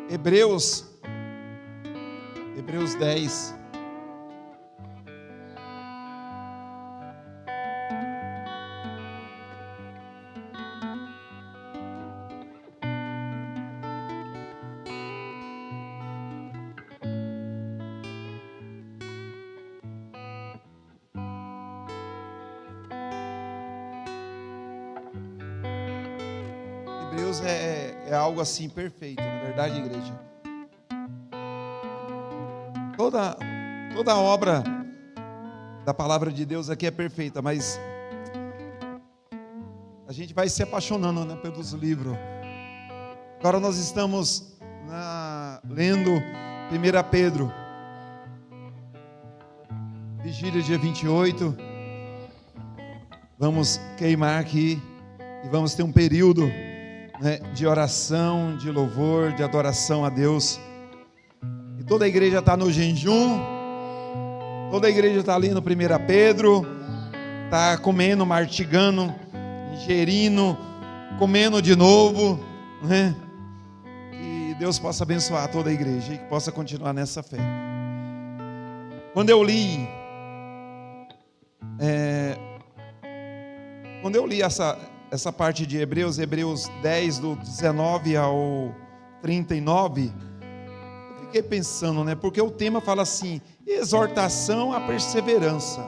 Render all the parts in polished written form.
Hebreus 10. Hebreus é algo assim perfeito, na verdade, igreja. Toda a obra da palavra de Deus aqui é perfeita, mas a gente vai se apaixonando, né, pelos livros. Agora nós estamos lendo 1 Pedro, vigília dia 28. Vamos queimar aqui e vamos ter um período, né, de oração, de louvor, de adoração a Deus. E toda a igreja está no jejum, toda a igreja está ali no 1 Pedro, está comendo, mastigando, ingerindo, comendo de novo, né? Que Deus possa abençoar toda a igreja e que possa continuar nessa fé. Quando eu li essa parte de Hebreus 10, do 19 ao 39, eu fiquei pensando, né? Porque o tema fala assim: exortação à perseverança.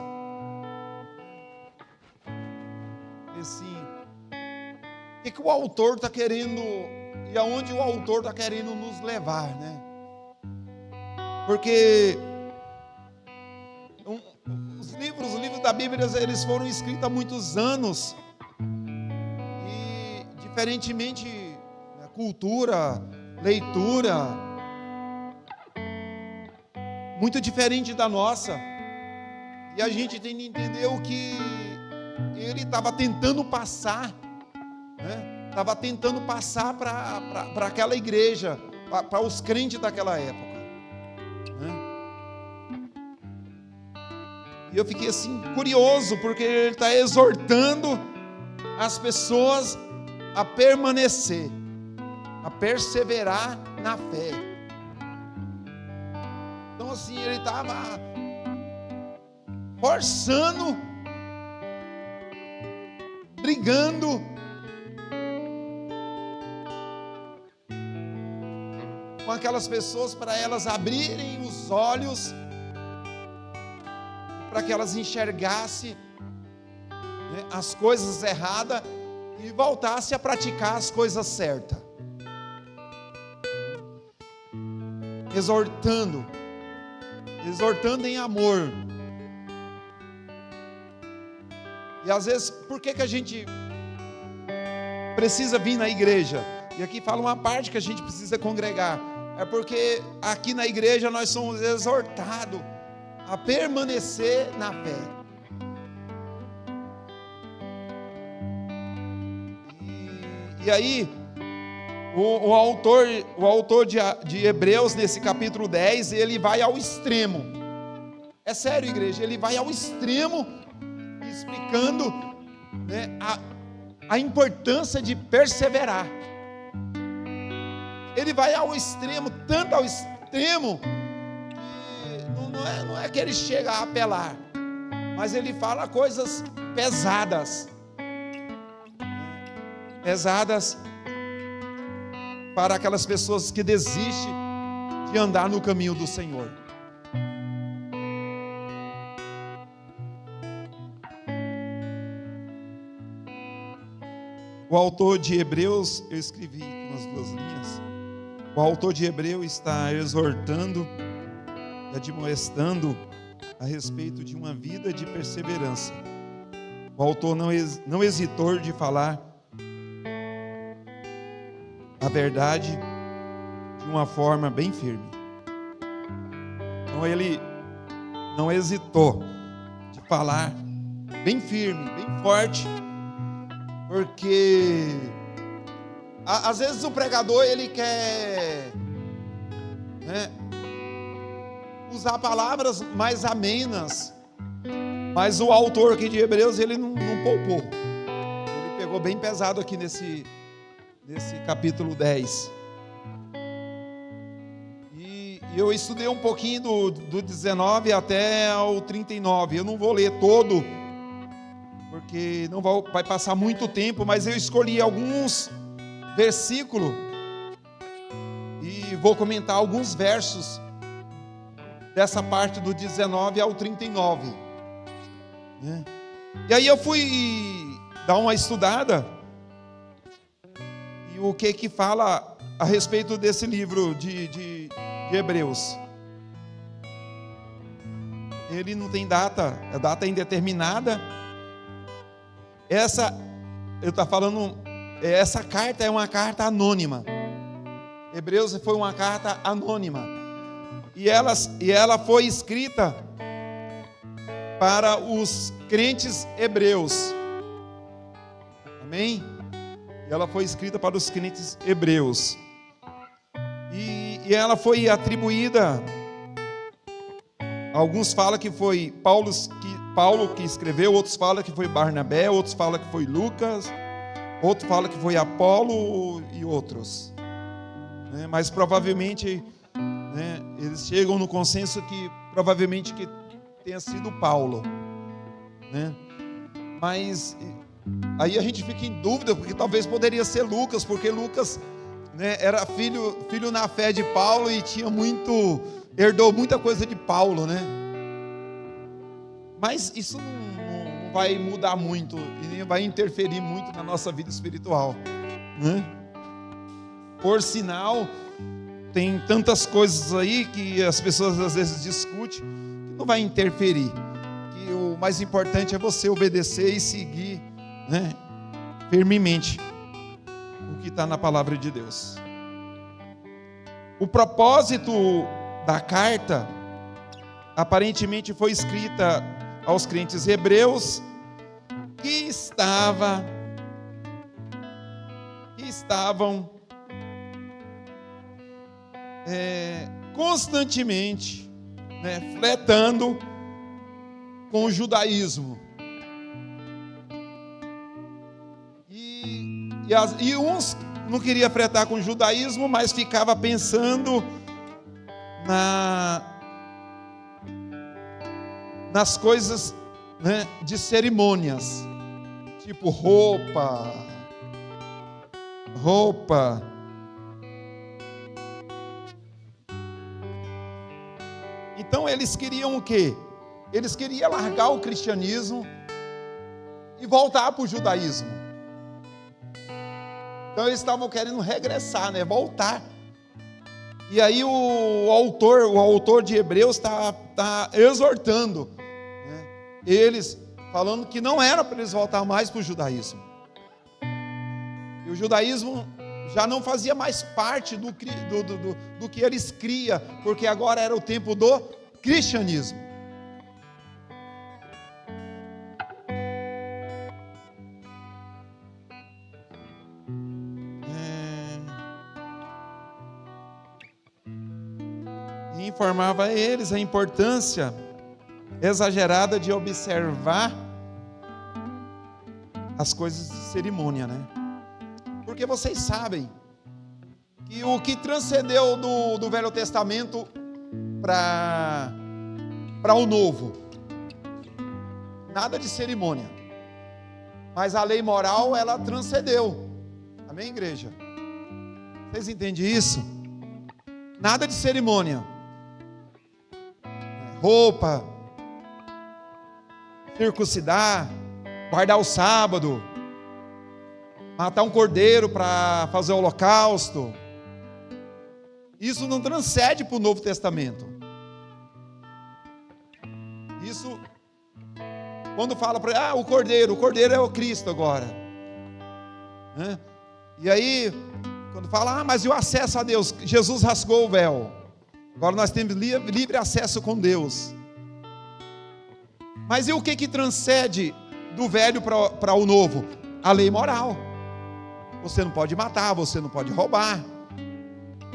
E assim, o que o autor está querendo, e aonde o autor está querendo nos levar, né? Porque os livros da Bíblia, eles foram escritos há muitos anos. Diferentemente, a cultura, leitura, muito diferente da nossa. E a gente tem que entender o que ele estava tentando passar, né? Estava tentando passar para aquela igreja, para os crentes daquela época, né? E eu fiquei assim curioso, porque ele está exortando as pessoas a permanecer, a perseverar na fé. Então assim, ele estava forçando, brigando com aquelas pessoas para elas abrirem os olhos, para que elas enxergassem, né, as coisas erradas e voltasse a praticar as coisas certas. Exortando em amor. E às vezes, por que a gente precisa vir na igreja? E aqui fala uma parte que a gente precisa congregar. É porque aqui na igreja nós somos exortados a permanecer na fé. E aí, o autor de Hebreus, nesse capítulo 10, ele vai ao extremo. É sério, igreja, ele vai ao extremo, explicando, né, a importância de perseverar. Ele vai ao extremo, tanto ao extremo, que não é que ele chega a apelar, mas ele fala coisas pesadas para aquelas pessoas que desistem de andar no caminho do Senhor. O autor de Hebreus, eu escrevi umas 2 linhas. O autor de Hebreus está exortando e admoestando a respeito de uma vida de perseverança. O autor não hesitou de falar a verdade de uma forma bem firme. Então ele não hesitou de falar bem firme, bem forte, porque às vezes o pregador ele quer, né, usar palavras mais amenas, mas o autor aqui de Hebreus ele não poupou. Ele pegou bem pesado aqui nesse capítulo 10. eu estudei um pouquinho do 19 até o 39. Eu não vou ler todo, porque não vai passar muito tempo, mas eu escolhi alguns versículos e vou comentar alguns versos dessa parte do 19 ao 39. Né? E aí eu fui dar uma estudada e o que fala a respeito desse livro de Hebreus. Ele não tem data, a data é indeterminada. Essa carta é uma carta anônima. Hebreus foi uma carta anônima. E ela foi escrita para os crentes hebreus. Amém? E ela foi escrita para os crentes hebreus. E ela foi atribuída, alguns falam que foi Paulo que escreveu, outros falam que foi Barnabé, outros falam que foi Lucas, outros falam que foi Apolo e outros. Mas provavelmente, eles chegam no consenso que provavelmente que tenha sido Paulo. Mas aí a gente fica em dúvida, porque talvez poderia ser Lucas, porque Lucas era filho na fé de Paulo e herdou muita coisa de Paulo, Mas isso não vai mudar muito e nem vai interferir muito na nossa vida espiritual, Por sinal, tem tantas coisas aí que as pessoas às vezes discutem que não vai interferir. Que o mais importante é você obedecer e seguir, firmemente o que está na palavra de Deus. O propósito da carta aparentemente foi escrita aos crentes hebreus que estavam constantemente flertando com o judaísmo. E uns não queriam flertar com o judaísmo, mas ficava pensando nas coisas de cerimônias, tipo roupa. Então eles queriam o quê? Eles queriam largar o cristianismo e voltar para o judaísmo. Então eles estavam querendo regressar, voltar. E aí o autor de Hebreus está exortando, eles, falando que não era para eles voltar mais para o judaísmo. E o judaísmo já não fazia mais parte do que eles criam, porque agora era o tempo do cristianismo. E informava a eles a importância exagerada de observar as coisas de cerimônia, Porque vocês sabem que o que transcendeu do Velho Testamento para o Novo, nada de cerimônia, mas a lei moral ela transcendeu. Amém, igreja? Vocês entendem isso? Nada de cerimônia, roupa, circuncidar, guardar o sábado, matar um cordeiro para fazer o holocausto. Isso não transcende para o Novo Testamento. Isso, quando fala para o cordeiro é o Cristo agora. E aí, quando fala, mas e o acesso a Deus? Jesus rasgou o véu. Agora nós temos livre acesso com Deus. Mas e o que transcende do velho para o novo? A lei moral. Você não pode matar, você não pode roubar,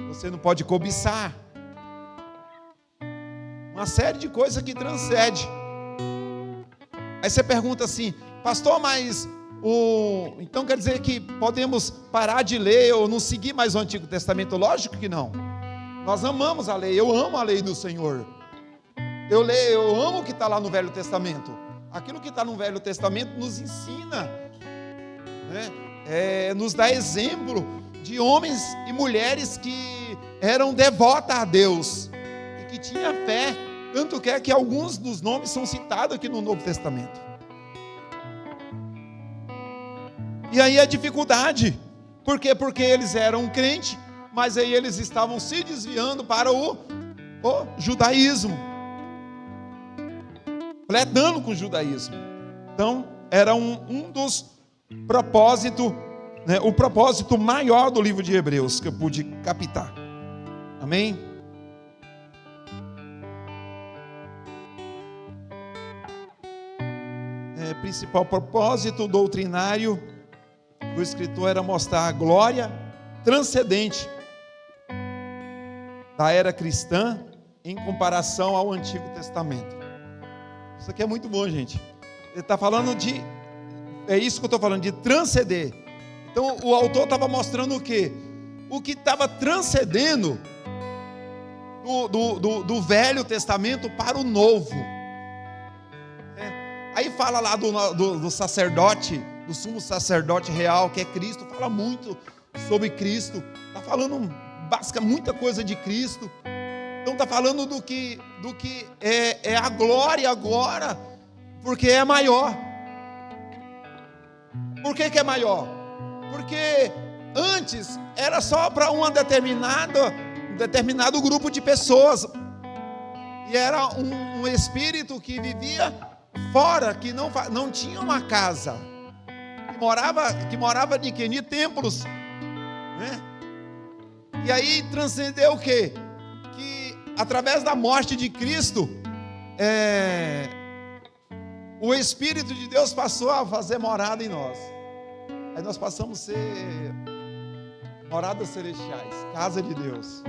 você não pode cobiçar. Uma série de coisas que transcende. Aí você pergunta assim, pastor, mas então quer dizer que podemos parar de ler ou não seguir mais o Antigo Testamento? Lógico que não. Nós amamos a lei, eu amo a lei do Senhor. Eu amo o que está lá no Velho Testamento. Aquilo que está no Velho Testamento nos ensina, né? Nos dá exemplo de homens e mulheres que eram devotas a Deus e que tinham fé. Tanto que alguns dos nomes são citados aqui no Novo Testamento. E aí a dificuldade. Por quê? Porque eles eram crentes, mas aí eles estavam se desviando para o judaísmo, flertando com o judaísmo. Então, era um dos propósitos, né, o propósito maior do livro de Hebreus, que eu pude captar. Amém? Principal propósito doutrinário do escritor era mostrar a glória transcendente da era cristã em comparação ao Antigo Testamento. Isso aqui é muito bom, gente. Ele está falando é isso que eu estou falando, de transcender. Então o autor estava mostrando o quê? O que estava transcendendo do Velho Testamento para o Novo. Aí fala lá do sacerdote, do sumo sacerdote real, que é Cristo, fala muito sobre Cristo, está falando muita coisa de Cristo. Então está falando do que é a glória agora, porque é maior. Por que é maior? Porque antes era só para um determinado grupo de pessoas, e era um espírito que vivia fora, que não tinha uma casa, que morava de quê? De templos, né? E aí transcendeu o quê? Que através da morte de Cristo, o Espírito de Deus passou a fazer morada em nós. Aí nós passamos a ser moradas celestiais, casa de Deus.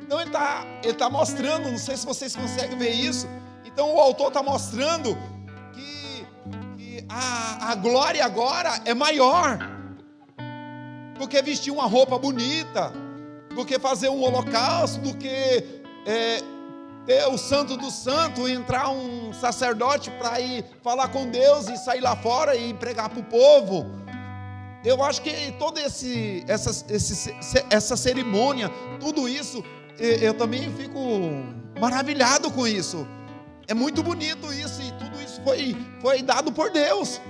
Então ele tá mostrando, não sei se vocês conseguem ver isso. Então o autor está mostrando que a glória agora é maior do que vestir uma roupa bonita, do que fazer um holocausto, do que ter o santo do santo, entrar um sacerdote para ir falar com Deus e sair lá fora e pregar para o povo. Eu acho que toda essa cerimônia, tudo isso, eu também fico maravilhado com isso. É muito bonito isso, e tudo isso foi dado por Deus.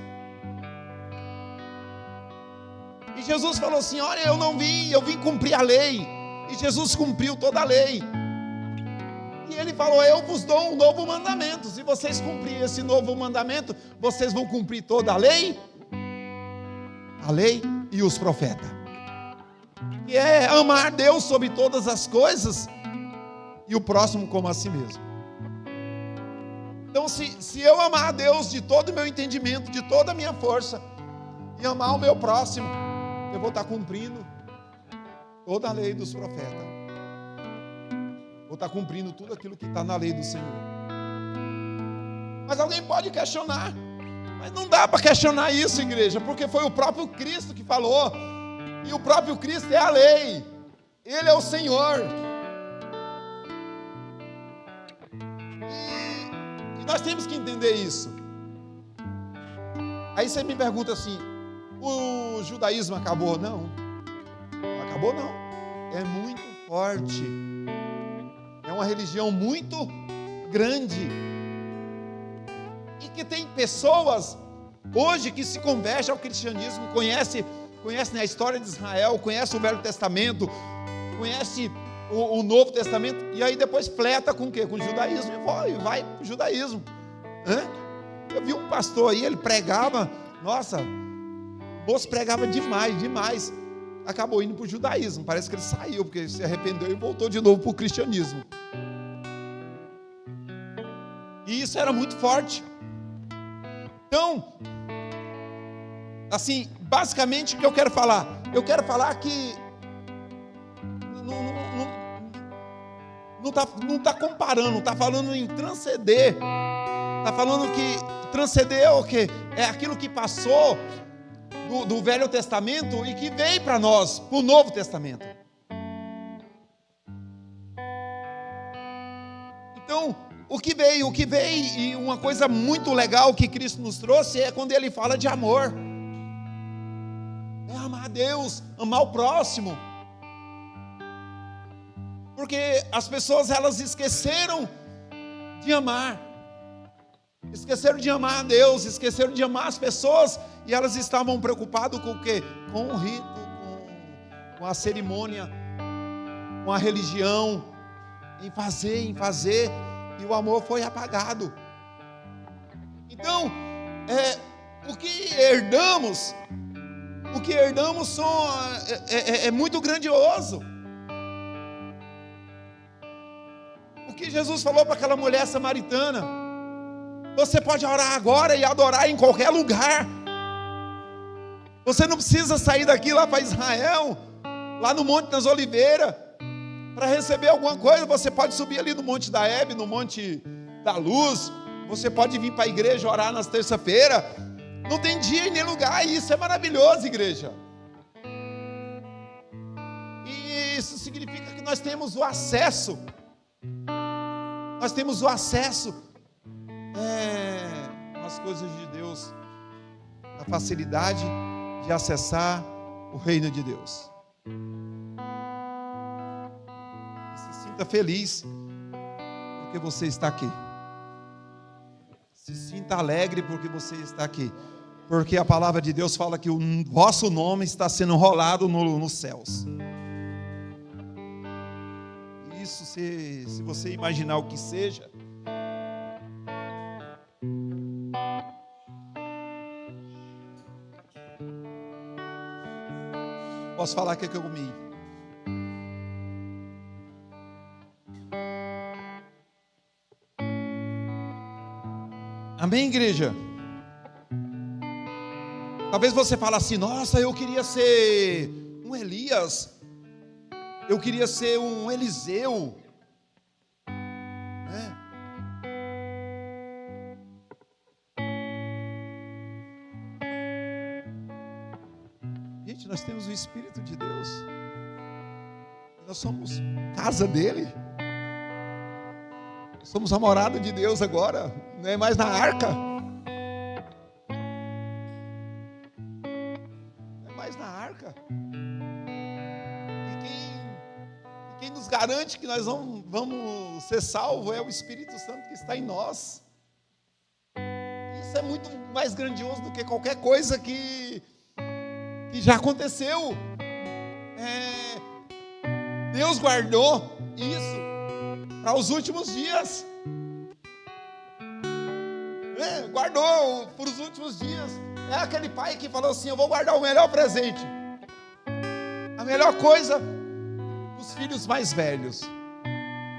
E Jesus falou assim: olha, eu vim cumprir a lei. E Jesus cumpriu toda a lei. E ele falou: eu vos dou um novo mandamento. Se vocês cumprirem esse novo mandamento, vocês vão cumprir toda a lei e os profetas. Que é amar Deus sobre todas as coisas e o próximo como a si mesmo. Então, se eu amar a Deus de todo o meu entendimento, de toda a minha força, e amar o meu próximo, eu vou estar cumprindo toda a lei dos profetas. Vou estar cumprindo tudo aquilo que está na lei do Senhor. Mas alguém pode questionar. Mas não dá para questionar isso, igreja, porque foi o próprio Cristo que falou. E o próprio Cristo é a lei. Ele é o Senhor. Nós temos que entender isso. Aí você me pergunta assim: o judaísmo acabou? Não acabou não. É muito forte. É uma religião muito grande. E que tem pessoas hoje que se convertem ao cristianismo, conhecem a história de Israel, conhecem o Velho Testamento, conhecem o Novo Testamento, e aí depois fleta com o quê? Com o judaísmo, e vai para o judaísmo. Eu vi um pastor aí, ele pregava, nossa, o moço pregava demais, acabou indo para o judaísmo. Parece que ele saiu, porque ele se arrependeu e voltou de novo para o cristianismo. E isso era muito forte. Então, assim, basicamente o que eu quero falar? Eu quero falar que não está comparando, não está falando em transcender. Está falando que transcender é o quê? É aquilo que passou do Velho Testamento e que veio para nós, para o Novo Testamento. o que veio, e uma coisa muito legal que Cristo nos trouxe é quando Ele fala de amor. É amar a Deus, amar o próximo. Porque as pessoas, elas esqueceram de amar. Esqueceram de amar a Deus, esqueceram de amar as pessoas, e elas estavam preocupadas com o quê? Com o rito, com a cerimônia, com a religião, em fazer, e o amor foi apagado. Então, o que herdamos é muito grandioso. O que Jesus falou para aquela mulher samaritana: você pode orar agora e adorar em qualquer lugar. Você não precisa sair daqui lá para Israel, lá no Monte das Oliveiras, para receber alguma coisa. Você pode subir ali no Monte da Hebe, no Monte da Luz. Você pode vir para a igreja orar nas terça-feiras. Não tem dia e nem lugar, e isso é maravilhoso, igreja. E isso significa que nós temos o acesso. Nós temos o acesso às coisas de Deus, a facilidade de acessar o reino de Deus. E se sinta feliz porque você está aqui. Se sinta alegre porque você está aqui. Porque a palavra de Deus fala que o vosso nome está sendo rolado nos céus. Isso, se você imaginar o que seja, posso falar que eu comi. Amém, igreja? Talvez você fale assim: nossa, eu queria ser um Elias, eu queria ser um Eliseu, né? Gente, nós temos o Espírito de Deus, nós somos casa dele, somos a morada de Deus agora, não é mais na arca. E quem nos garante que nós vamos ser salvos é o Espírito Santo que está em nós. Isso é muito mais grandioso do que qualquer coisa que já aconteceu. Deus guardou isso para os últimos dias. Guardou para os últimos dias. É aquele pai que falou assim: eu vou guardar o melhor presente, a melhor coisa, para os filhos mais velhos.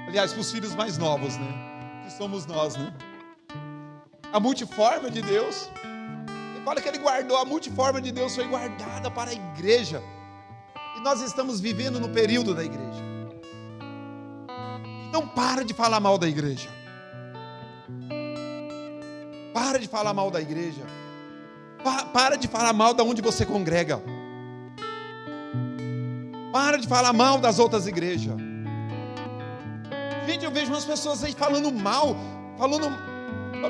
Aliás, para os filhos mais novos, né? Que somos nós, né? A multiforma de Deus. Ele fala que ele guardou, a multiforma de Deus foi guardada para a igreja. E nós estamos vivendo no período da igreja. Então para de falar mal da igreja. Para de falar mal da igreja. Para de falar mal de onde você congrega. Para de falar mal das outras igrejas. Gente, eu vejo umas pessoas aí falando mal,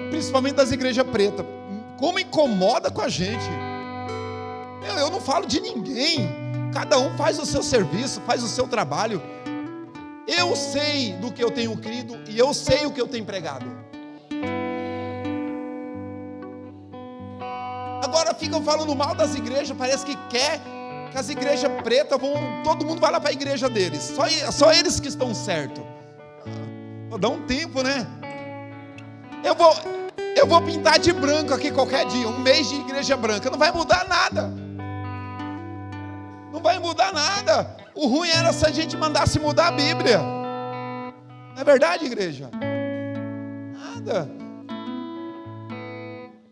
principalmente das igrejas pretas. Como incomoda com a gente. Eu não falo de ninguém. Cada um faz o seu serviço, faz o seu trabalho. Eu sei do que eu tenho crido e eu sei o que eu tenho pregado. Agora ficam falando mal das igrejas, parece que quer que as igrejas pretas todo mundo vai lá para a igreja deles, só eles que estão certos. Vou dar um tempo, né? Eu vou pintar de branco aqui qualquer dia, um mês de igreja branca, não vai mudar nada. Não vai mudar nada. O ruim era se a gente mandasse mudar a Bíblia. Não é verdade, igreja? Nada.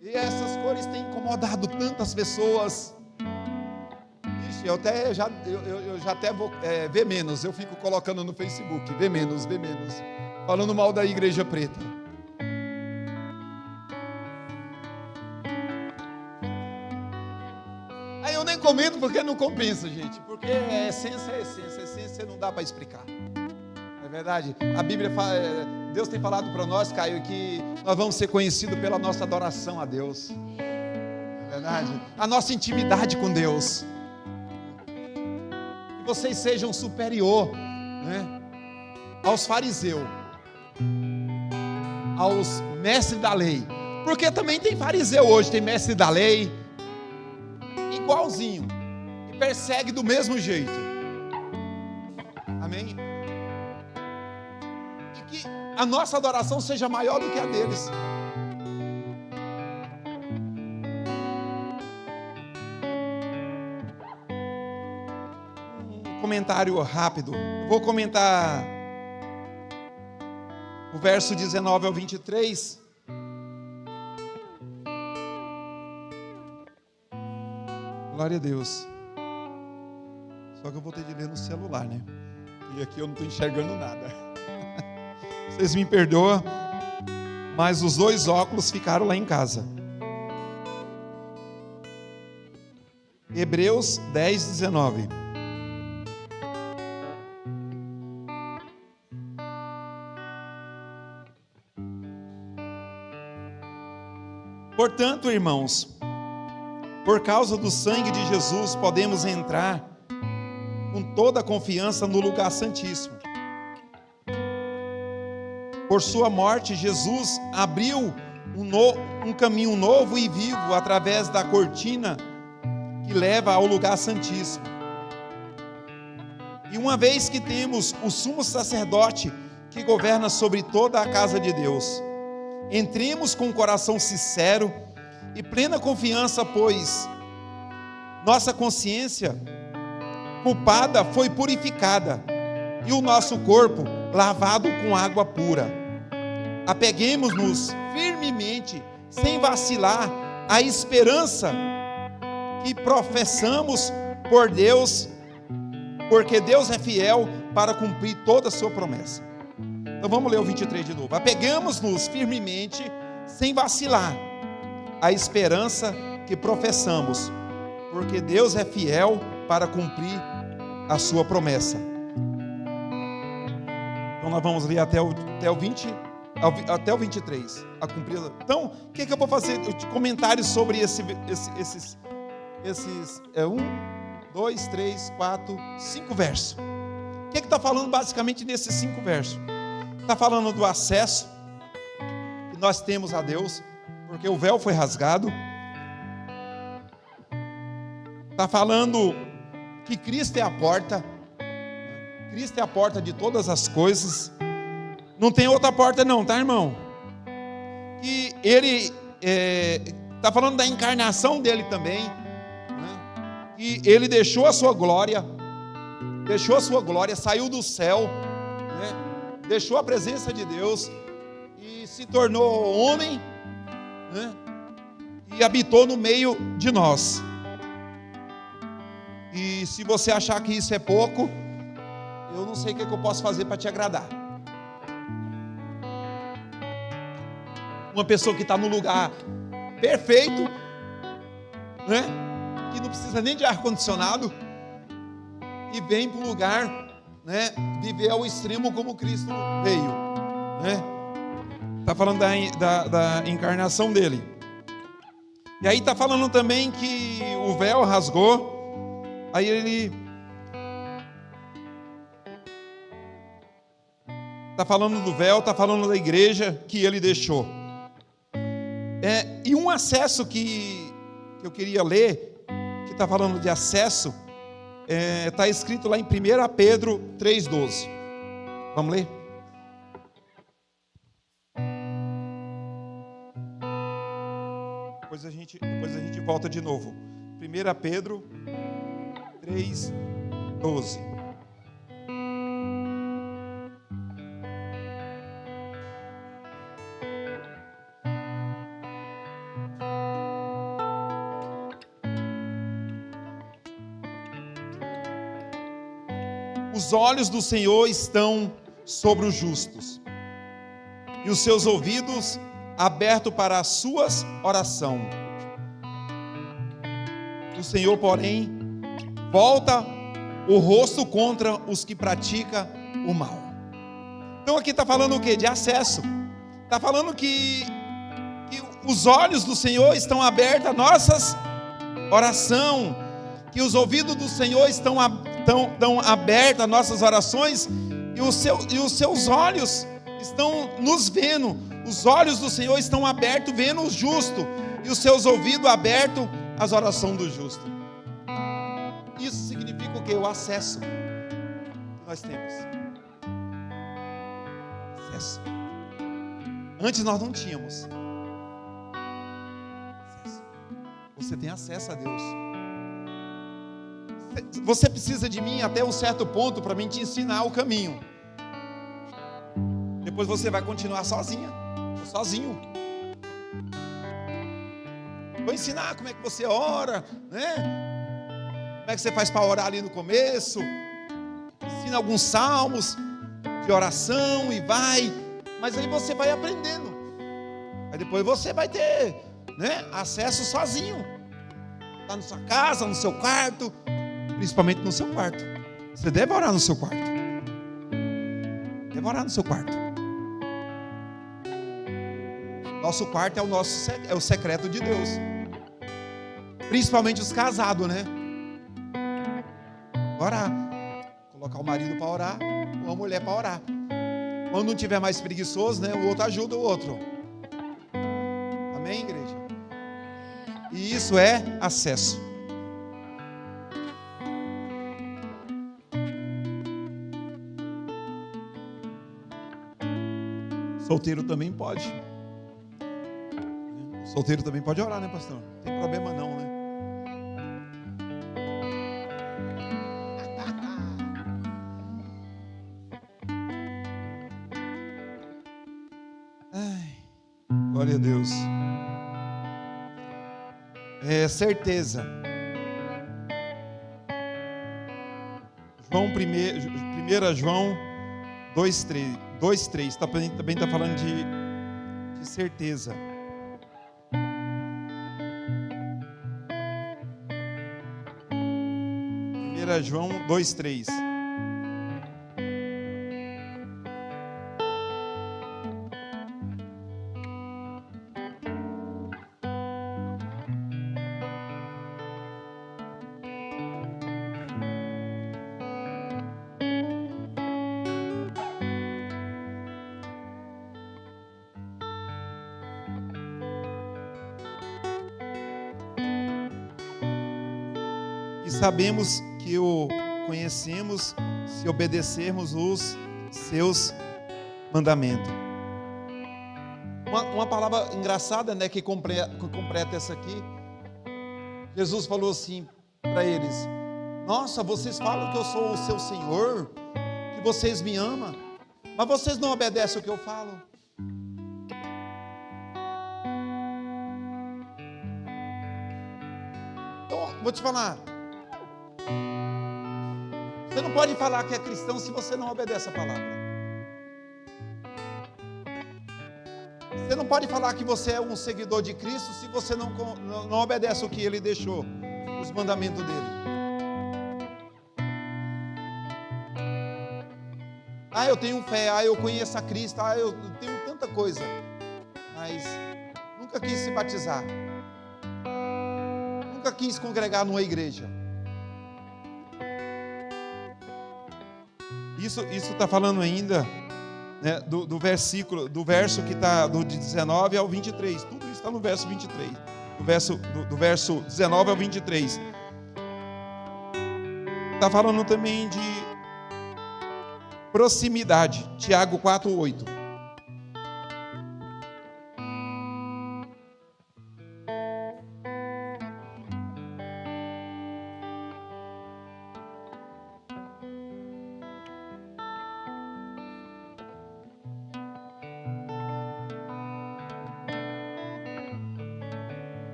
E essas cores têm incomodado tantas pessoas. Ixi, eu já até vou ver menos. Eu fico colocando no Facebook, ver menos. Falando mal da igreja preta. Aí eu nem comento porque não compensa, gente. Porque essência é essência. Essência não dá para explicar. Não é verdade? A Bíblia fala... Deus tem falado para nós, Caio, que nós vamos ser conhecidos pela nossa adoração a Deus. É verdade? A nossa intimidade com Deus. Que vocês sejam superior, né, aos fariseus, aos mestres da lei. Porque também tem fariseu hoje, tem mestre da lei, igualzinho, e persegue do mesmo jeito. Amém? E que a nossa adoração seja maior do que a deles. Um comentário rápido. Vou comentar o verso 19 ao 23. Glória a Deus. Só que eu vou ter de ler no celular, né? E aqui eu não estou enxergando nada. Vocês me perdoam, mas os 2 óculos ficaram lá em casa. Hebreus 10, 19. Portanto, irmãos, por causa do sangue de Jesus, podemos entrar com toda a confiança no lugar santíssimo. Por sua morte, Jesus abriu um caminho novo e vivo através da cortina que leva ao lugar santíssimo. E uma vez que temos o sumo sacerdote que governa sobre toda a casa de Deus, entremos com o coração sincero e plena confiança, pois nossa consciência culpada foi purificada e o nosso corpo lavado com água pura. Apeguemos-nos firmemente, sem vacilar, à esperança que professamos por Deus, porque Deus é fiel para cumprir toda a sua promessa. Então vamos ler o 23 de novo. Apeguemos-nos firmemente, sem vacilar, à esperança que professamos, porque Deus é fiel para cumprir a sua promessa. Então nós vamos ler até o 23, a cumprir. Então, o que eu vou fazer? Comentários sobre esses 1, 2, 3, 4, 5 versos. O que está falando basicamente nesses 5 versos? Está falando do acesso que nós temos a Deus, porque o véu foi rasgado. Está falando que Cristo é a porta. Cristo é a porta de todas as coisas. Não tem outra porta não, tá, irmão? Que Ele está falando da encarnação dele também, né? Que Ele deixou a sua glória, saiu do céu, né? Deixou a presença de Deus e se tornou homem, né? E habitou no meio de nós. E se você achar que isso é pouco, eu não sei o que eu posso fazer para te agradar. Uma pessoa que está no lugar perfeito, né? Que não precisa nem de ar-condicionado, e vem para o lugar, né? Viver ao extremo como Cristo veio, né? Está falando da encarnação dele. E aí está falando também que o véu rasgou. Aí ele está falando do véu, está falando da igreja que ele deixou. E um acesso que eu queria ler, que está falando de acesso, está escrito lá em 1 Pedro 3,12. Vamos ler? Depois a gente volta de novo. 1 Pedro 3,12. Os olhos do Senhor estão sobre os justos, e os seus ouvidos abertos para as suas orações. O Senhor, porém, volta o rosto contra os que praticam o mal. Então aqui está falando o quê? De acesso. Está falando que os olhos do Senhor estão abertos a nossas orações, que os ouvidos do Senhor estão abertos a nossas orações, e os seus olhos estão nos vendo. Os olhos do Senhor estão abertos vendo o justo, e os seus ouvidos abertos às orações do justo. Isso significa o quê? O acesso que nós temos. Acesso. Antes nós não tínhamos. Você tem acesso a Deus. Você precisa de mim até um certo ponto para mim te ensinar o caminho. Depois você vai continuar sozinho. Vou ensinar como é que você ora, né? Como é que você faz para orar ali no começo. Ensina alguns salmos de oração e vai. Mas aí você vai aprendendo. Aí depois você vai ter, né, acesso sozinho. Está na sua casa, no seu quarto. Principalmente no seu quarto. Você deve orar no seu quarto. Deve orar no seu quarto. Nosso quarto é o secreto de Deus. Principalmente os casados, né? Orar. Colocar o marido para orar, ou a mulher para orar. Quando não tiver mais preguiçoso, né, o outro ajuda o outro. Amém, igreja? E isso é acesso. Solteiro também pode. Solteiro também pode orar, né, pastor? Não tem problema não, né? Ai, glória a Deus. É certeza. João 1 João 2:3 também está falando de certeza. João 2:3. E sabemos que o conhecemos se obedecermos os seus mandamentos. Uma palavra engraçada, né, que completa essa aqui. Jesus falou assim para eles: nossa, vocês falam que eu sou o seu Senhor, que vocês me amam, mas vocês não obedecem o que eu falo. Então, vou te falar. Você não pode falar que é cristão se você não obedece a palavra. Você não pode falar que você é um seguidor de Cristo se você não obedece o que Ele deixou, os mandamentos dEle. Eu tenho fé, eu conheço a Cristo, eu tenho tanta coisa, mas nunca quis se batizar, nunca quis congregar numa igreja. Isso está falando ainda, né, do verso que está do 19 ao 23. Tudo isso está no verso 23. Do verso 19 ao 23. Está falando também de proximidade. Tiago 4:8.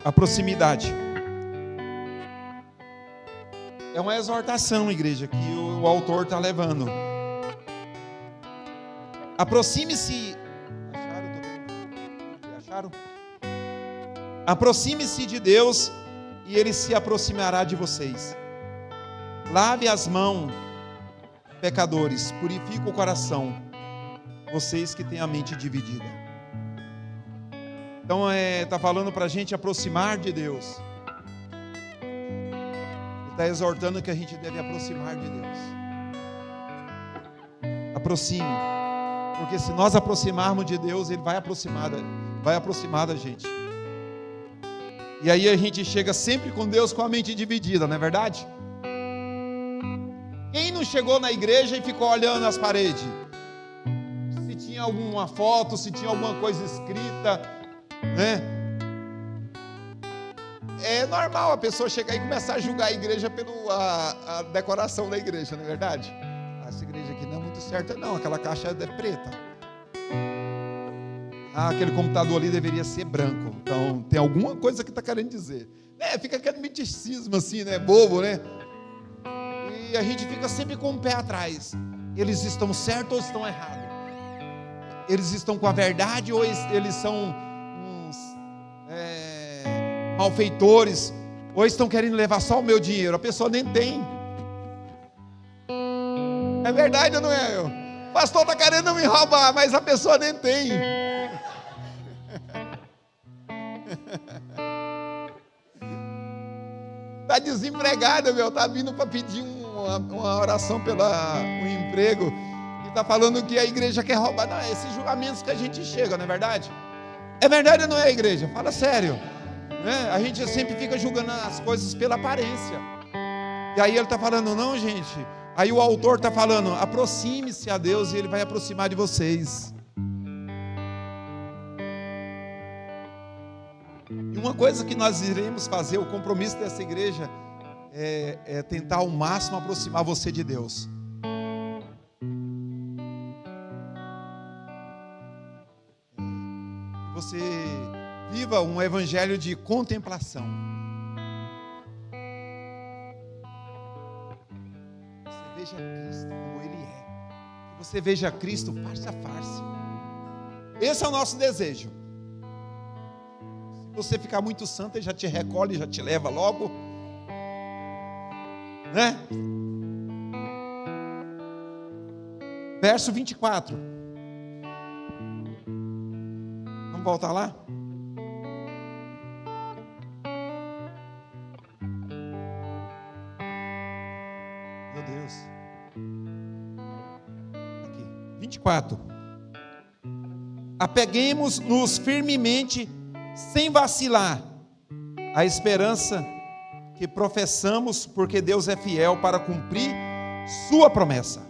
A proximidade é uma exortação, igreja, que o autor está levando. Aproxime-se. Acharam? Aproxime-se de Deus e Ele se aproximará de vocês. Lave as mãos, pecadores, purifica o coração, vocês que têm a mente dividida. Então está falando para a gente aproximar de Deus. Ele está exortando que a gente deve aproximar de Deus. Aproxime, porque se nós aproximarmos de Deus, Ele vai aproximar da gente. E aí a gente chega sempre com Deus com a mente dividida, não é verdade? Quem não chegou na igreja e ficou olhando as paredes? Se tinha alguma foto, se tinha alguma coisa escrita, né? É normal a pessoa chegar e começar a julgar a igreja pela decoração da igreja, não é verdade? Essa igreja aqui não é muito certa não, aquela caixa é preta. Aquele computador ali deveria ser branco. Então tem alguma coisa que está querendo dizer. Fica aquele miticismo assim, né? Bobo, né? E a gente fica sempre com o pé atrás. Eles estão certos ou estão errados? Eles estão com a verdade ou eles são uns malfeitores? Ou estão querendo levar só o meu dinheiro? A pessoa nem tem. É verdade ou não é? O pastor está querendo me roubar, mas a pessoa nem tem. Está desempregado, está vindo para pedir uma oração pelo emprego e está falando que a igreja quer roubar. Não, é esses julgamentos que a gente chega, não é verdade? É verdade ou não é, igreja? Fala sério, né? A gente sempre fica julgando as coisas pela aparência. E aí ele está falando, não, gente. Aí o autor está falando, aproxime-se a Deus e Ele vai aproximar de vocês. E uma coisa que nós iremos fazer, o compromisso dessa igreja, é tentar ao máximo aproximar você de Deus. Você viva um evangelho de contemplação. Você veja Cristo como Ele é. Você veja Cristo face a face. Esse é o nosso desejo. Se você ficar muito santo, Ele já te recolhe, já te leva logo, né? Verso 24. Vamos voltar lá? Meu Deus. Aqui, 24. Apeguemos-nos firmemente, sem vacilar, a esperança que professamos, porque Deus é fiel para cumprir sua promessa.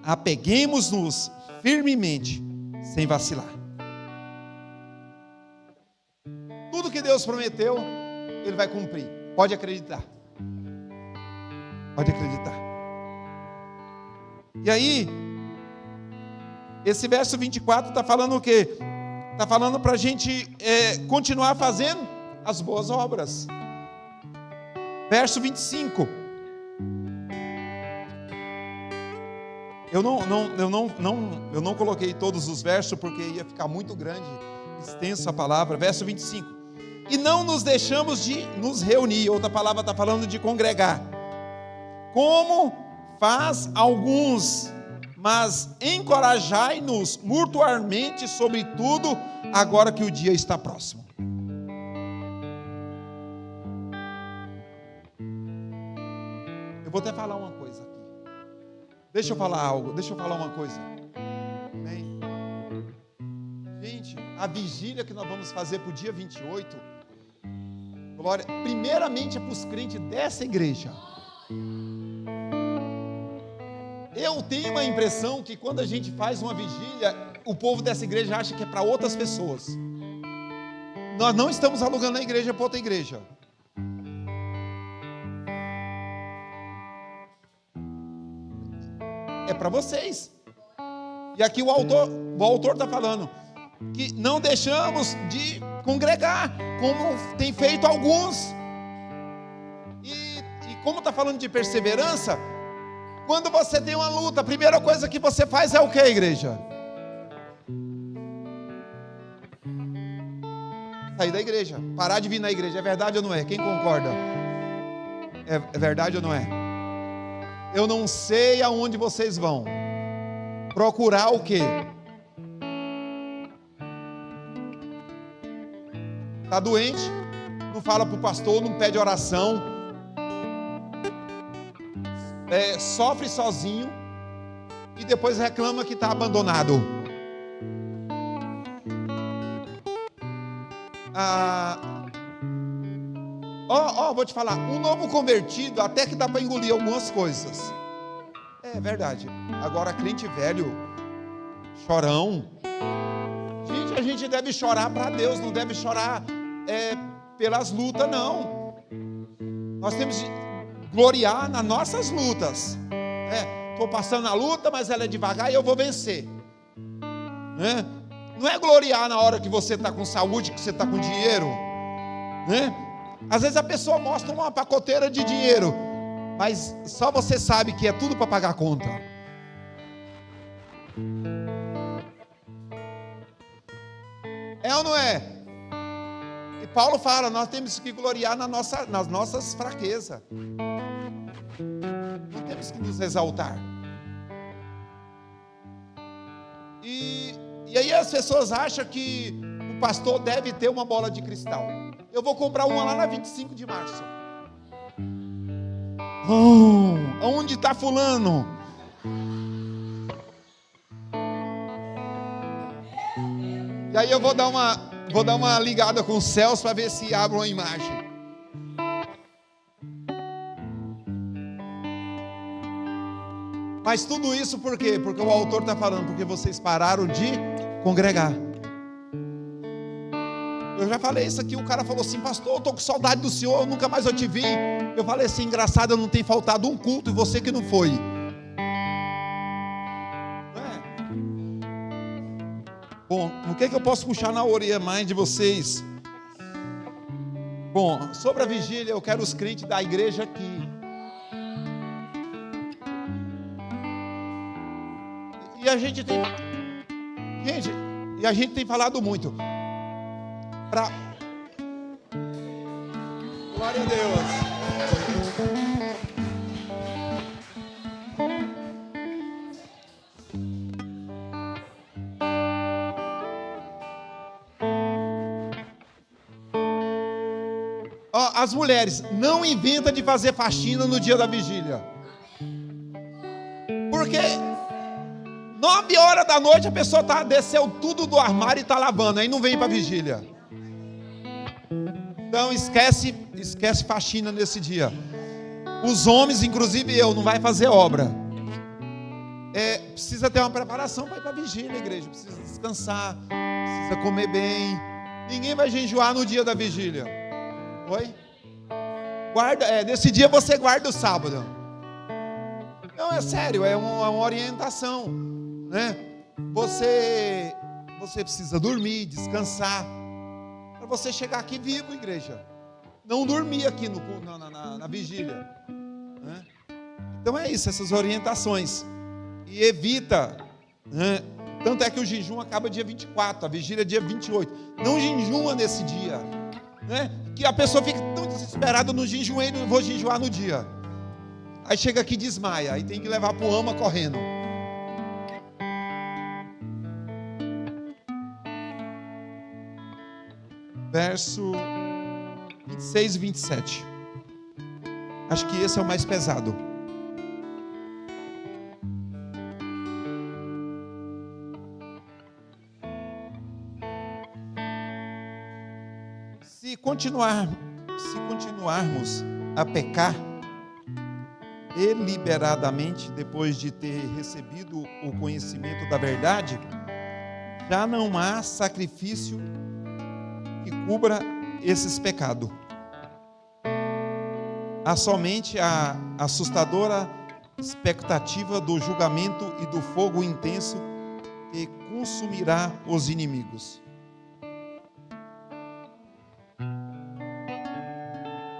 Apeguemos-nos firmemente, sem vacilar. Tudo que Deus prometeu, Ele vai cumprir. Pode acreditar. Pode acreditar. E aí, esse verso 24 está falando o quê? Está falando para a gente continuar fazendo as boas obras. Verso 25. Eu não coloquei todos os versos porque ia ficar muito grande, extensa a palavra. Verso 25. E não nos deixamos de nos reunir. Outra palavra está falando de congregar. Como faz alguns, mas encorajai-nos mutuamente, sobretudo agora que o dia está próximo. Eu vou até falar uma coisa aqui. Deixa eu falar uma coisa. Amém? Gente, a vigília que nós vamos fazer para o dia 28, glória, primeiramente é para os crentes dessa igreja. Eu tenho uma impressão que quando a gente faz uma vigília, o povo dessa igreja acha que é para outras pessoas. Nós não estamos alugando a igreja para outra igreja. É para vocês. E aqui o autor está falando que não deixamos de congregar, como tem feito alguns. E como está falando de perseverança, quando você tem uma luta, a primeira coisa que você faz é o que, igreja? Sair da igreja, parar de vir na igreja. É verdade ou não é? Quem concorda? É verdade ou não é? Eu não sei aonde vocês vão. Procurar o quê? Está doente? Não fala para o pastor, não pede oração. Sofre sozinho e depois reclama que está abandonado. Vou te falar, um novo convertido até que dá para engolir algumas coisas. É verdade. Agora, crente velho, chorão. Gente, a gente deve chorar para Deus, não deve chorar pelas lutas, não. Nós temos que gloriar nas nossas lutas. Estou passando a luta, mas ela é devagar e eu vou vencer. Não é gloriar na hora que você está com saúde, que você está com dinheiro. Às vezes a pessoa mostra uma pacoteira de dinheiro, mas só você sabe que é tudo para pagar a conta. É ou não é? E Paulo fala, nós temos que gloriar nas nossas fraquezas. Não temos que nos exaltar. E aí as pessoas acham que o pastor deve ter uma bola de cristal. Eu vou comprar uma lá na 25 de março. Onde está fulano? E aí eu vou dar uma ligada com os céus para ver se abre uma imagem. Mas tudo isso por quê? Porque o autor está falando, porque vocês pararam de congregar. Eu já falei isso aqui, o cara falou assim, pastor, eu estou com saudade do senhor, nunca mais eu te vi. Eu falei assim, engraçado, não tem faltado um culto e você que não foi. Bom, o que eu posso puxar na orelha mais de vocês? Bom, sobre a vigília, eu quero os crentes da igreja aqui. E a gente tem falado muito. Glória a Deus. As mulheres, não inventa de fazer faxina no dia da vigília. Porque 9 horas da noite a pessoa desceu tudo do armário e está lavando, aí não vem para a vigília. Então esquece faxina nesse dia. Os homens, inclusive eu, não vai fazer obra. Precisa ter uma preparação para ir para a vigília, igreja. Precisa descansar, precisa comer bem. Ninguém vai jejuar no dia da vigília. Oi? Nesse dia você guarda o sábado. Não, é sério, é uma orientação, né? Você precisa dormir, descansar, para você chegar aqui vivo, igreja. Não dormir aqui na vigília, né? Então é isso, essas orientações. E evita, né? Tanto é que o jejum acaba dia 24, a vigília é dia 28. Não jejuma nesse dia, né? Que a pessoa fica tão desesperada no jejum, e não vou jejuar no dia. Aí chega aqui e desmaia, aí tem que levar para o AMA correndo. Verso 26 e 27. Acho que esse é o mais pesado. Se continuarmos a pecar deliberadamente depois de ter recebido o conhecimento da verdade, já não há sacrifício que cubra esses pecados. Há somente a assustadora expectativa do julgamento e do fogo intenso que consumirá os inimigos.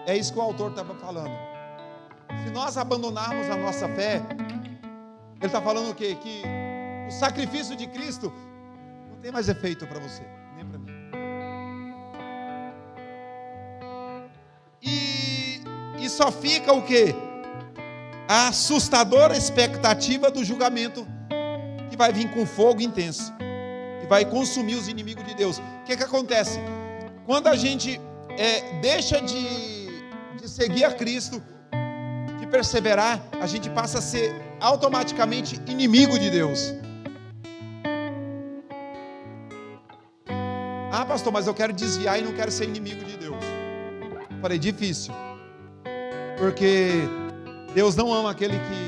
É isso que o autor estava falando. Se nós abandonarmos a nossa fé, ele está falando o quê? Que o sacrifício de Cristo não tem mais efeito para você, nem para mim. E só fica o quê? A assustadora expectativa do julgamento que vai vir com fogo intenso e vai consumir os inimigos de Deus. O que acontece? Quando a gente deixa de seguir a Cristo, de perseverar, a gente passa a ser automaticamente inimigo de Deus. Ah, pastor, mas eu quero desviar e não quero ser inimigo de Deus. Falei, difícil. Porque Deus não ama aquele que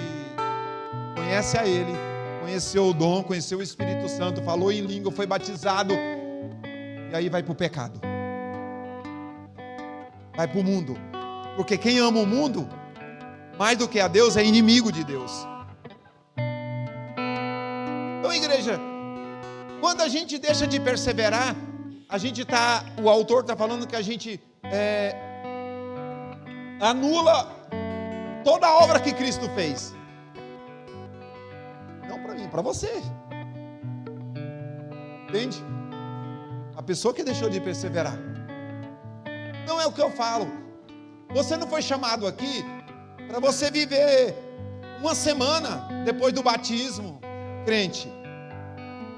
conhece a Ele, conheceu o dom, conheceu o Espírito Santo, falou em língua, foi batizado, e aí vai para o pecado. Vai para o mundo. Porque quem ama o mundo, mais do que a Deus, é inimigo de Deus. Então, igreja, quando a gente deixa de perseverar, o autor está falando que a gente anula toda a obra que Cristo fez. Não para mim, para você. Entende? A pessoa que deixou de perseverar. Então é o que eu falo. Você não foi chamado aqui para você viver uma semana depois do batismo, crente.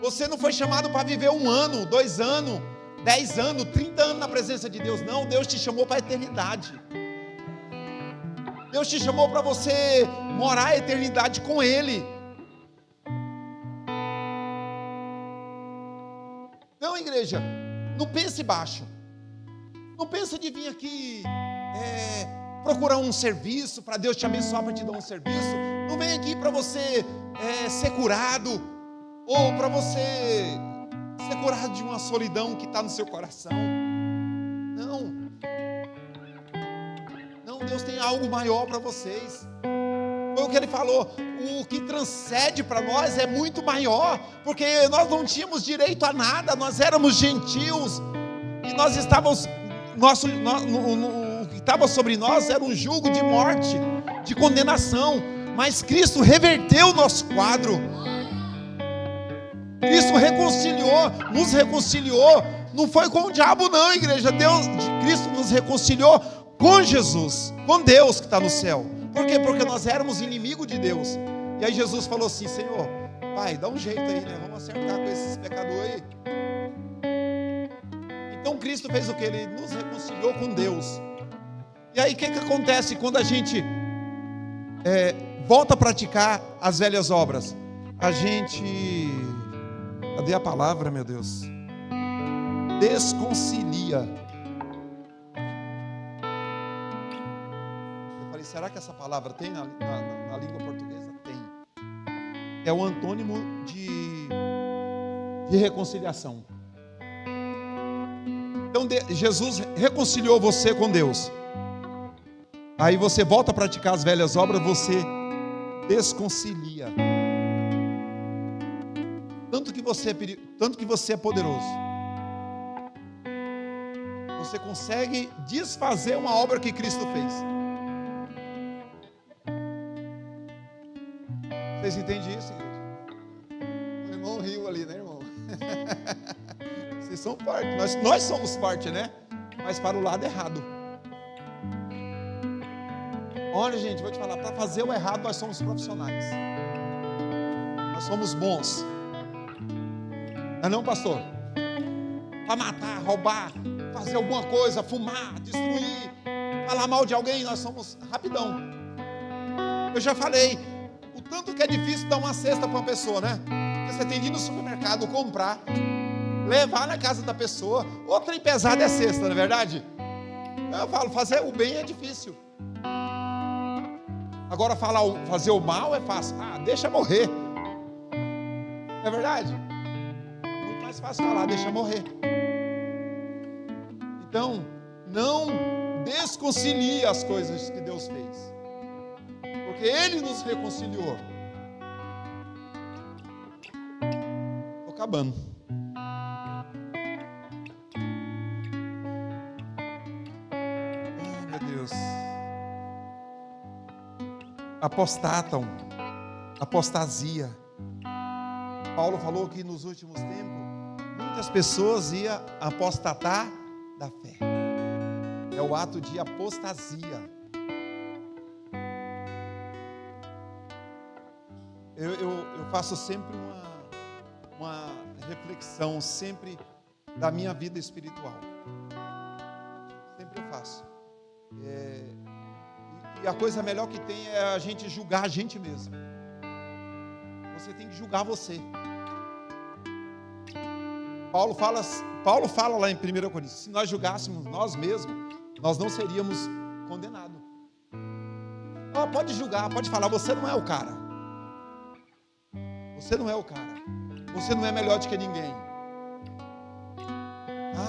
Você não foi chamado para viver 1 ano, 2 anos, 10 anos, 30 anos na presença de Deus. Não, Deus te chamou para a eternidade. Deus te chamou para você morar a eternidade com Ele. Não, igreja, não pense baixo. Não pense de vir aqui procurar um serviço para Deus te abençoar, para te dar um serviço. Não vem aqui para você ser curado, ou para você ser curado de uma solidão que está no seu coração. Não. Não, Deus tem algo maior para vocês. Foi o que Ele falou. O que transcende para nós é muito maior, porque nós não tínhamos direito a nada, nós éramos gentios, e nós estávamos, o que estava sobre nós era um jugo de morte, de condenação, mas Cristo reverteu o nosso quadro. Cristo nos reconciliou, não foi com o diabo não, igreja. Cristo nos reconciliou com Jesus, com Deus que está no céu. Por quê? Porque nós éramos inimigos de Deus. E aí Jesus falou assim: Senhor, Pai, dá um jeito aí, né? Vamos acertar com esses pecadores aí. Então Cristo fez o que? Ele nos reconciliou com Deus. E aí o que acontece quando a gente volta a praticar as velhas obras? A gente... Cadê a palavra, meu Deus? Desconcilia. Eu falei, será que essa palavra tem na língua portuguesa? Tem. É o antônimo de reconciliação. Então Jesus reconciliou você com Deus. Aí você volta a praticar as velhas obras, você desconcilia. Tanto que você é poderoso. Você consegue desfazer uma obra que Cristo fez. Vocês entendem isso, igreja? O irmão riu ali, né, irmão? Vocês são fortes. Nós somos fortes, né? Mas para o lado errado. Olha, gente, vou te falar, para fazer o errado nós somos profissionais. Nós somos bons. Não é não, pastor? Para matar, roubar, fazer alguma coisa, fumar, destruir, falar mal de alguém, nós somos rapidão. Eu já falei, o tanto que é difícil dar uma cesta para uma pessoa, né? Porque você tem que ir no supermercado comprar, levar na casa da pessoa. O trem pesado é cesta, não é verdade? Eu falo, fazer o bem é difícil. Agora fazer o mal é fácil. Ah, deixa morrer. Não é verdade? Muito mais fácil falar, deixa morrer. Então, não desconcilie as coisas que Deus fez. Porque Ele nos reconciliou. Estou acabando. Ai, meu Deus. Apostatam, apostasia. Paulo falou que nos últimos tempos muitas pessoas iam apostatar da fé. É o ato de apostasia. eu faço sempre uma reflexão, sempre da minha vida espiritual. Sempre eu faço. E a coisa melhor que tem é a gente julgar a gente mesmo. Você tem que julgar você. Paulo fala lá em 1 Coríntios, se nós julgássemos nós mesmos, nós não seríamos condenados. Pode julgar, pode falar, você não é o cara. Você não é o cara. Você não é melhor do que ninguém.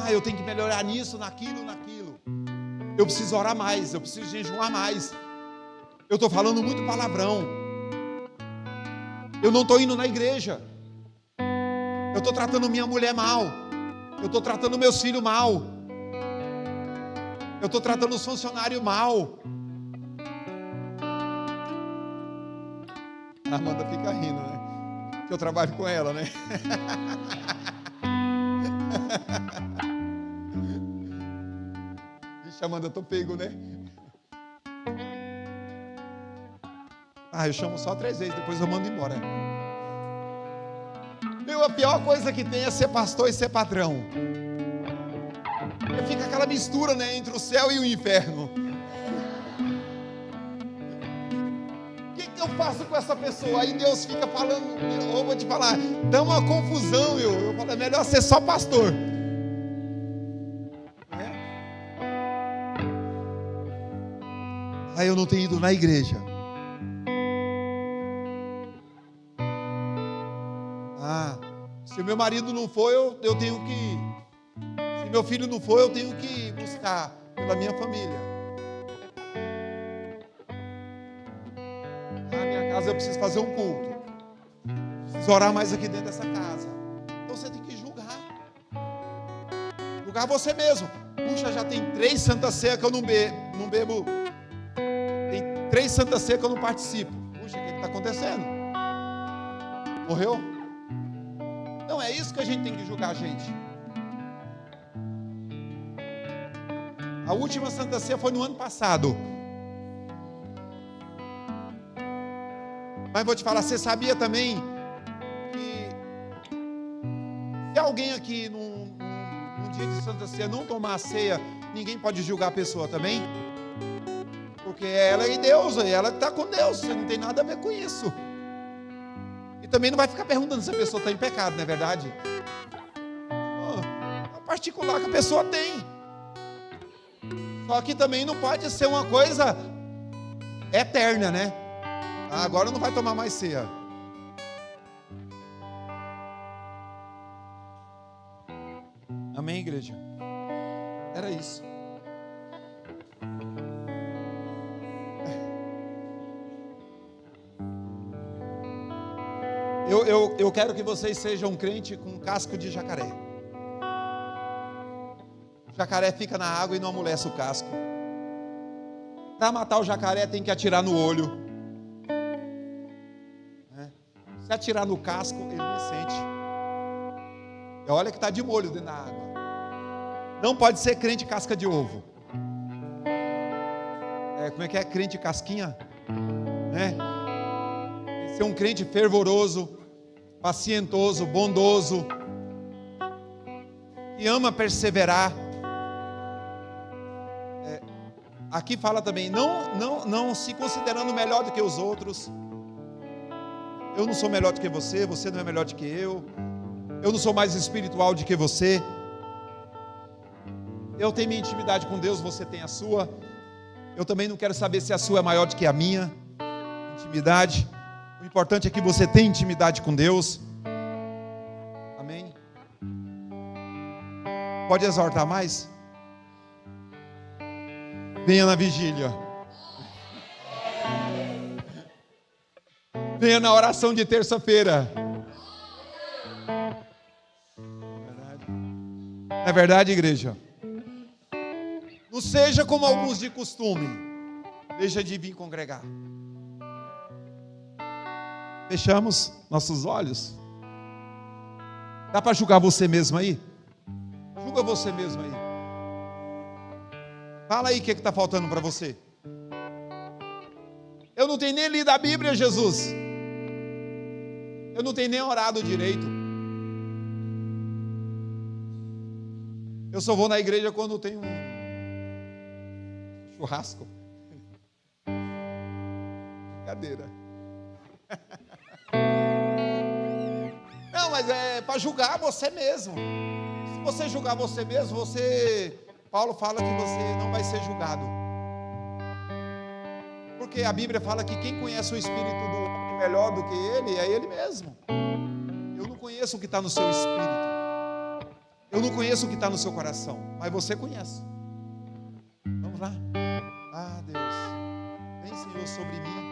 Eu tenho que melhorar nisso, naquilo. Eu preciso orar mais, eu preciso jejuar mais. Eu estou falando muito palavrão. Eu não estou indo na igreja. Eu estou tratando minha mulher mal. Eu estou tratando meus filhos mal. Eu estou tratando os funcionários mal. A Amanda fica rindo, né? Que eu trabalho com ela, né? Vixe, Amanda, eu tô pego, né? Eu chamo só 3 vezes, depois eu mando embora. A pior coisa que tem é ser pastor e ser patrão. Porque fica aquela mistura, né, entre o céu e o inferno. O que eu faço com essa pessoa? Aí Deus fica falando, eu vou te falar, dá uma confusão. Eu falo, é melhor ser só pastor. Aí eu não tenho ido na igreja. Se meu marido não for, eu tenho que ir. Se meu filho não for, eu tenho que buscar pela minha família. Na minha casa eu preciso fazer um culto. Preciso orar mais aqui dentro dessa casa. Então você tem que julgar. Julgar você mesmo. Puxa, já tem 3 Santa Ceia que eu não bebo. Tem 3 Santa Ceia que eu não participo. Puxa, o que está acontecendo? Morreu? Não, é isso que a gente tem que julgar a gente. A última Santa Ceia foi no ano passado. Mas vou te falar, você sabia também que se alguém aqui num dia de Santa Ceia não tomar a ceia, ninguém pode julgar a pessoa também? Porque ela é Deus, ela está com Deus, você não tem nada a ver com isso. E também não vai ficar perguntando se a pessoa está em pecado, não é verdade? É particular que a pessoa tem. Só que também não pode ser uma coisa eterna, né? Agora não vai tomar mais ceia. Amém, igreja? Era isso. Eu quero que vocês sejam um crente com casco de jacaré. O jacaré fica na água e não amolece o casco. Para matar o jacaré tem que atirar no olho. Se atirar no casco, ele não sente. E olha que está de molho dentro da água. Não pode ser crente casca de ovo. Como é que é? Crente casquinha? Tem que ser um crente fervoroso, pacientoso, bondoso, que ama perseverar. Aqui fala também, não se considerando melhor do que os outros. Eu não sou melhor do que você, você não é melhor do que eu não sou mais espiritual do que você. Eu tenho minha intimidade com Deus, você tem a sua. Eu também não quero saber se a sua é maior do que a minha intimidade. O importante é que você tenha intimidade com Deus. Amém? Pode exortar mais? Venha na vigília. Venha na oração de terça-feira. Não é verdade, igreja? Não seja como alguns de costume. Deixa de vir congregar. Fechamos nossos olhos. Dá para julgar você mesmo aí? Julga você mesmo aí. Fala aí o que está faltando para você. Eu não tenho nem lido a Bíblia, Jesus. Eu não tenho nem orado direito. Eu só vou na igreja quando tem um churrasco. Brincadeira. Não, mas é para julgar você mesmo. Se você julgar você mesmo, Paulo fala que você não vai ser julgado. Porque a Bíblia fala que quem conhece o espírito do homem melhor do que ele é ele mesmo. Eu não conheço o que está no seu espírito. Eu não conheço o que está no seu coração, mas você conhece. Vamos lá. Ah, Deus, vem, Senhor, sobre mim.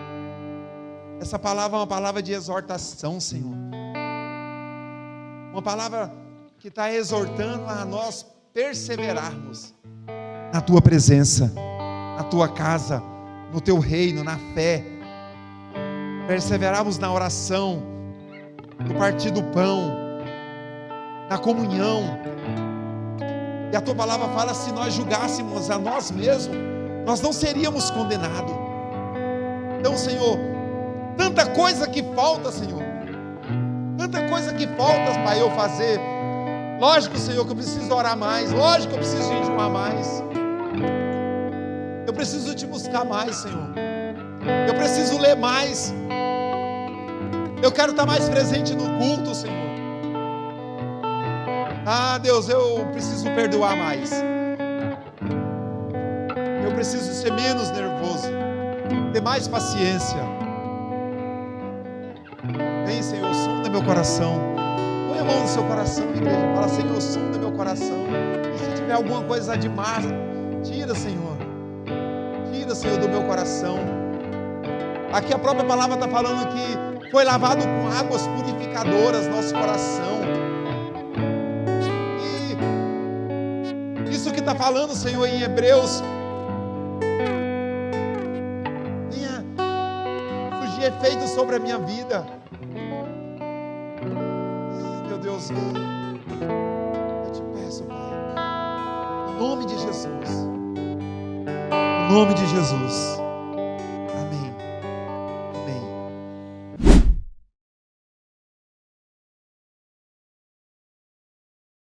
Essa palavra é uma palavra de exortação, Senhor. Uma palavra que está exortando a nós perseverarmos na Tua presença, na Tua casa, no Teu reino, na fé. Perseverarmos na oração, no partir do pão, na comunhão. E a Tua palavra fala: se nós julgássemos a nós mesmos, nós não seríamos condenados. Então, Senhor, tanta coisa que falta, Senhor, tanta coisa que falta para eu fazer. Lógico, Senhor, que eu preciso orar mais, lógico que eu preciso jejuar mais, eu preciso Te buscar mais, Senhor, eu preciso ler mais, eu quero estar mais presente no culto, Senhor. Ah, Deus, eu preciso perdoar mais, eu preciso ser menos nervoso, ter mais paciência. Vem, Senhor, sonda meu coração. Põe a mão no seu coração, igreja. Fala: Senhor, sonda meu coração. E se tiver alguma coisa demais, tira, Senhor. Tira, Senhor, do meu coração. Aqui a própria palavra está falando que foi lavado com águas purificadoras nosso coração. E isso que está falando, Senhor, em Hebreus, venha surgir efeito sobre a minha vida. Meu Deus, eu Te peço, Pai, em nome de Jesus, em nome de Jesus.